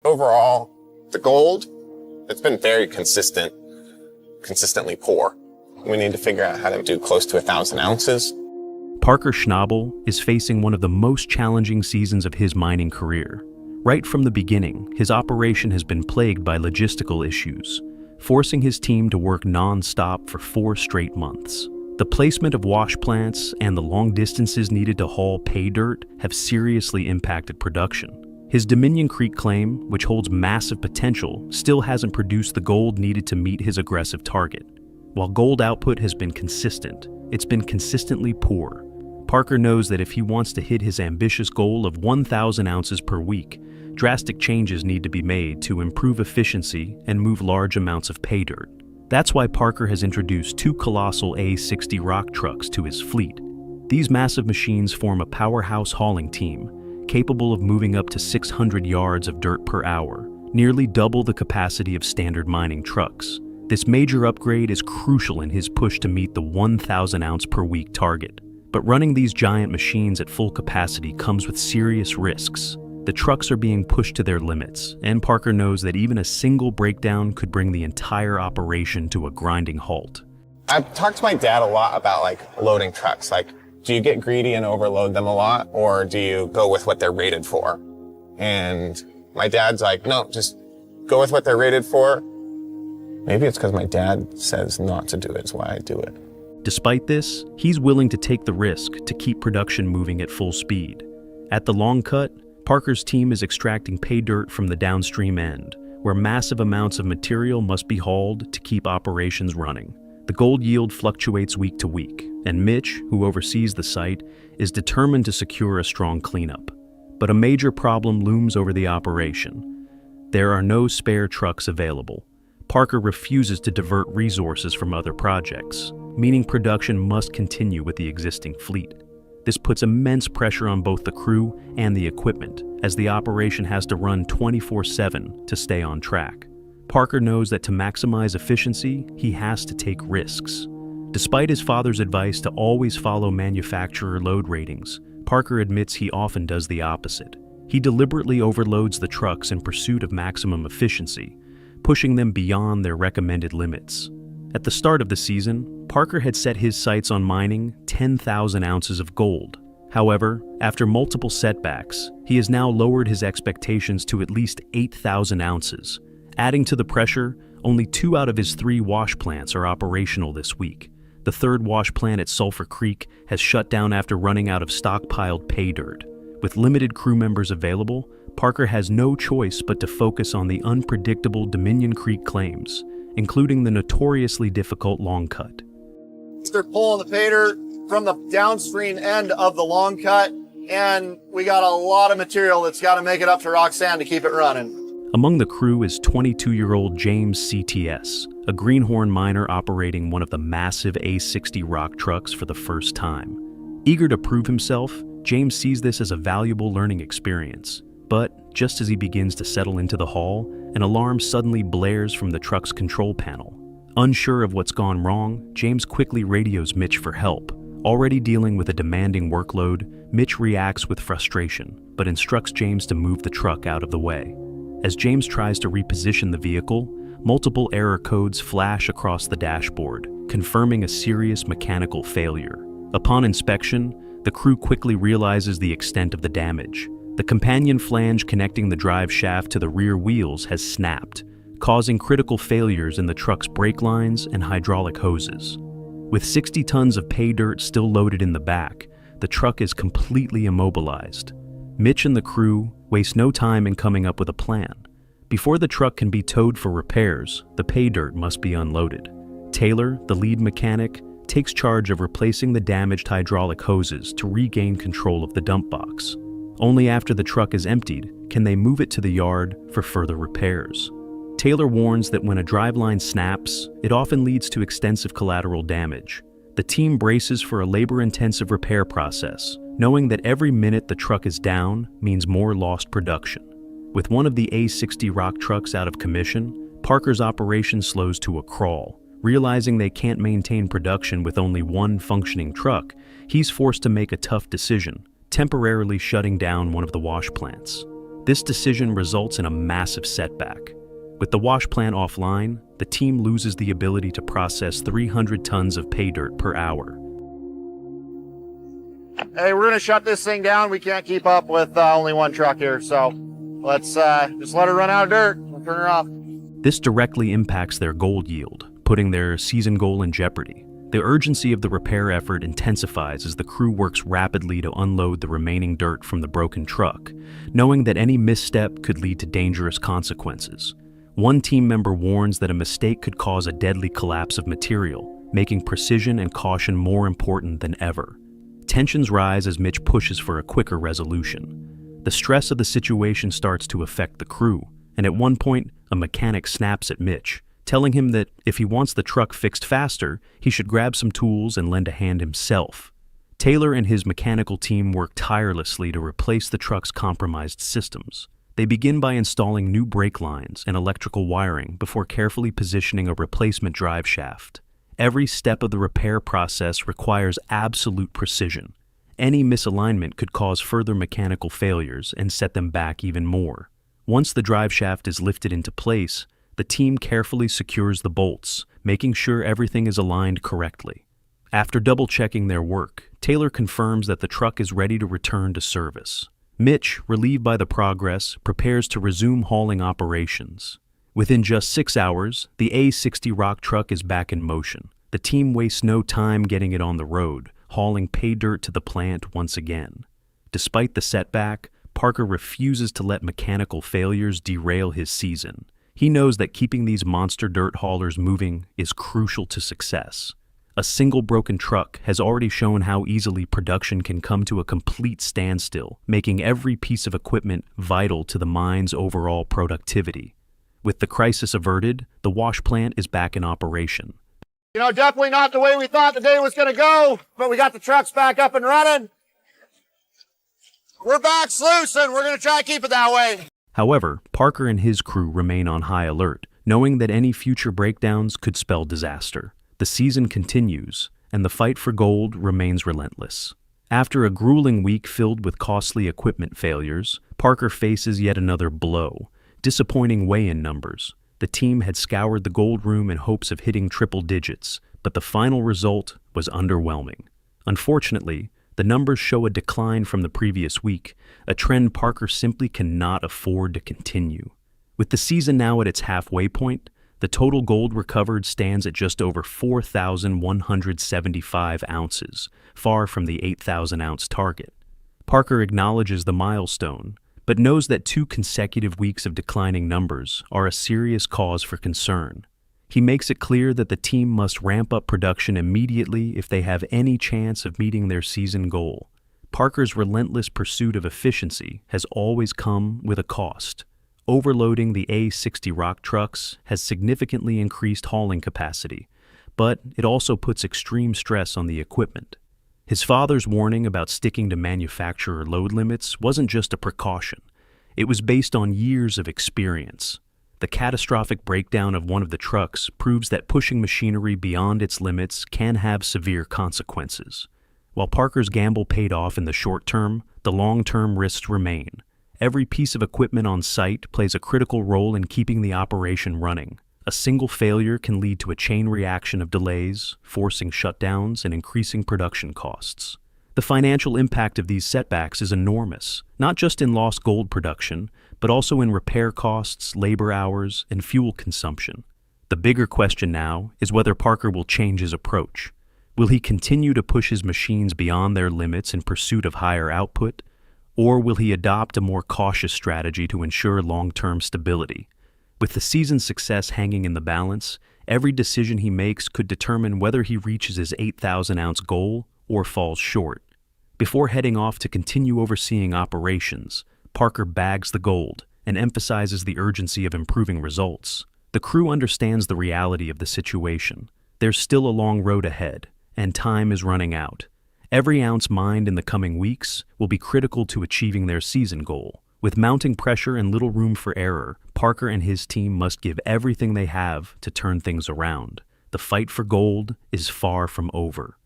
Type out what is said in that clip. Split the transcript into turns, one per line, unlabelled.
Overall, the gold, it's been very consistently poor. We need to figure out how to do close to 1,000 ounces.
Parker Schnabel is facing one of the most challenging seasons of his mining career. Right from the beginning, his operation has been plagued by logistical issues, forcing his team to work non-stop for 4 straight months. The placement of wash plants and the long distances needed to haul pay dirt have seriously impacted production. His Dominion Creek claim, which holds massive potential, still hasn't produced the gold needed to meet his aggressive target. While gold output has been consistent, it's been consistently poor. Parker knows that if he wants to hit his ambitious goal of 1,000 ounces per week, drastic changes need to be made to improve efficiency and move large amounts of pay dirt. That's why Parker has introduced 2 colossal A60 rock trucks to his fleet. These massive machines form a powerhouse hauling team, capable of moving up to 600 yards of dirt per hour, nearly double the capacity of standard mining trucks. This major upgrade is crucial in his push to meet the 1,000 ounce per week target. But running these giant machines at full capacity comes with serious risks. The trucks are being pushed to their limits, and Parker knows that even a single breakdown could bring the entire operation to a grinding halt.
I've talked to my dad a lot about loading trucks. Do you get greedy and overload them a lot, or do you go with what they're rated for? And my dad's like, no, just go with what they're rated for. Maybe it's because my dad says not to do it, is why I do it.
Despite this, he's willing to take the risk to keep production moving at full speed. At the long cut, Parker's team is extracting pay dirt from the downstream end, where massive amounts of material must be hauled to keep operations running. The gold yield fluctuates week to week, and Mitch, who oversees the site, is determined to secure a strong cleanup. But a major problem looms over the operation. There are no spare trucks available. Parker refuses to divert resources from other projects, meaning production must continue with the existing fleet. This puts immense pressure on both the crew and the equipment, as the operation has to run 24/7 to stay on track. Parker knows that to maximize efficiency, he has to take risks. Despite his father's advice to always follow manufacturer load ratings, Parker admits he often does the opposite. He deliberately overloads the trucks in pursuit of maximum efficiency, pushing them beyond their recommended limits. At the start of the season, Parker had set his sights on mining 10,000 ounces of gold. However, after multiple setbacks, he has now lowered his expectations to at least 8,000 ounces. Adding to the pressure, only 2 out of his 3 wash plants are operational this week. The 3rd wash plant at Sulphur Creek has shut down after running out of stockpiled pay dirt. With limited crew members available, Parker has no choice but to focus on the unpredictable Dominion Creek claims, including the notoriously difficult long cut.
They're pulling the pay dirt from the downstream end of the long cut, and we got a lot of material that's got to make it up to Roxanne to keep it running.
Among the crew is 22-year-old James CTS, a greenhorn miner operating one of the massive A60 rock trucks for the first time. Eager to prove himself, James sees this as a valuable learning experience. But just as he begins to settle into the haul, an alarm suddenly blares from the truck's control panel. Unsure of what's gone wrong, James quickly radios Mitch for help. Already dealing with a demanding workload, Mitch reacts with frustration, but instructs James to move the truck out of the way. As James tries to reposition the vehicle, multiple error codes flash across the dashboard, confirming a serious mechanical failure. Upon inspection, the crew quickly realizes the extent of the damage. The companion flange connecting the drive shaft to the rear wheels has snapped, causing critical failures in the truck's brake lines and hydraulic hoses. With 60 tons of pay dirt still loaded in the back, the truck is completely immobilized. Mitch and the crew waste no time in coming up with a plan. Before the truck can be towed for repairs, the pay dirt must be unloaded. Taylor, the lead mechanic, takes charge of replacing the damaged hydraulic hoses to regain control of the dump box. Only after the truck is emptied can they move it to the yard for further repairs. Taylor warns that when a driveline snaps, it often leads to extensive collateral damage. The team braces for a labor-intensive repair process, knowing that every minute the truck is down means more lost production. With one of the A60 rock trucks out of commission, Parker's operation slows to a crawl. Realizing they can't maintain production with only one functioning truck, he's forced to make a tough decision, temporarily shutting down one of the wash plants. This decision results in a massive setback. With the wash plant offline, the team loses the ability to process 300 tons of pay dirt per hour.
Hey, we're gonna shut this thing down. We can't keep up with only one truck here, so let's just let her run out of dirt. We'll turn her off.
This directly impacts their gold yield, putting their season goal in jeopardy. The urgency of the repair effort intensifies as the crew works rapidly to unload the remaining dirt from the broken truck, knowing that any misstep could lead to dangerous consequences. One team member warns that a mistake could cause a deadly collapse of material, making precision and caution more important than ever. Tensions rise as Mitch pushes for a quicker resolution. The stress of the situation starts to affect the crew, and at one point, a mechanic snaps at Mitch, telling him that if he wants the truck fixed faster, he should grab some tools and lend a hand himself. Taylor and his mechanical team work tirelessly to replace the truck's compromised systems. They begin by installing new brake lines and electrical wiring before carefully positioning a replacement drive shaft. Every step of the repair process requires absolute precision. Any misalignment could cause further mechanical failures and set them back even more. Once the drive shaft is lifted into place, the team carefully secures the bolts, making sure everything is aligned correctly. After double-checking their work, Taylor confirms that the truck is ready to return to service. Mitch, relieved by the progress, prepares to resume hauling operations. Within just 6 hours, the A60 rock truck is back in motion. The team wastes no time getting it on the road, hauling pay dirt to the plant once again. Despite the setback, Parker refuses to let mechanical failures derail his season. He knows that keeping these monster dirt haulers moving is crucial to success. A single broken truck has already shown how easily production can come to a complete standstill, making every piece of equipment vital to the mine's overall productivity. With the crisis averted, the wash plant is back in operation.
You know, definitely not the way we thought the day was gonna go, but we got the trucks back up and running. We're back loose, and we're gonna try to keep it that way.
However, Parker and his crew remain on high alert, knowing that any future breakdowns could spell disaster. The season continues, and the fight for gold remains relentless. After a grueling week filled with costly equipment failures, Parker faces yet another blow: disappointing weigh-in numbers. The team had scoured the gold room in hopes of hitting triple digits, but the final result was underwhelming. Unfortunately, the numbers show a decline from the previous week, a trend Parker simply cannot afford to continue. With the season now at its halfway point, the total gold recovered stands at just over 4,175 ounces, far from the 8,000-ounce target. Parker acknowledges the milestone, but knows that 2 consecutive weeks of declining numbers are a serious cause for concern. He makes it clear that the team must ramp up production immediately if they have any chance of meeting their season goal. Parker's relentless pursuit of efficiency has always come with a cost. Overloading the A60 rock trucks has significantly increased hauling capacity, but it also puts extreme stress on the equipment. His father's warning about sticking to manufacturer load limits wasn't just a precaution. It was based on years of experience. The catastrophic breakdown of one of the trucks proves that pushing machinery beyond its limits can have severe consequences. While Parker's gamble paid off in the short term, the long-term risks remain. Every piece of equipment on site plays a critical role in keeping the operation running. A single failure can lead to a chain reaction of delays, forcing shutdowns and increasing production costs. The financial impact of these setbacks is enormous, not just in lost gold production, but also in repair costs, labor hours, and fuel consumption. The bigger question now is whether Parker will change his approach. Will he continue to push his machines beyond their limits in pursuit of higher output? Or will he adopt a more cautious strategy to ensure long-term stability? With the season's success hanging in the balance, every decision he makes could determine whether he reaches his 8,000-ounce goal or falls short. Before heading off to continue overseeing operations, Parker bags the gold and emphasizes the urgency of improving results. The crew understands the reality of the situation. There's still a long road ahead, and time is running out. Every ounce mined in the coming weeks will be critical to achieving their season goal. With mounting pressure and little room for error, Parker and his team must give everything they have to turn things around. The fight for gold is far from over.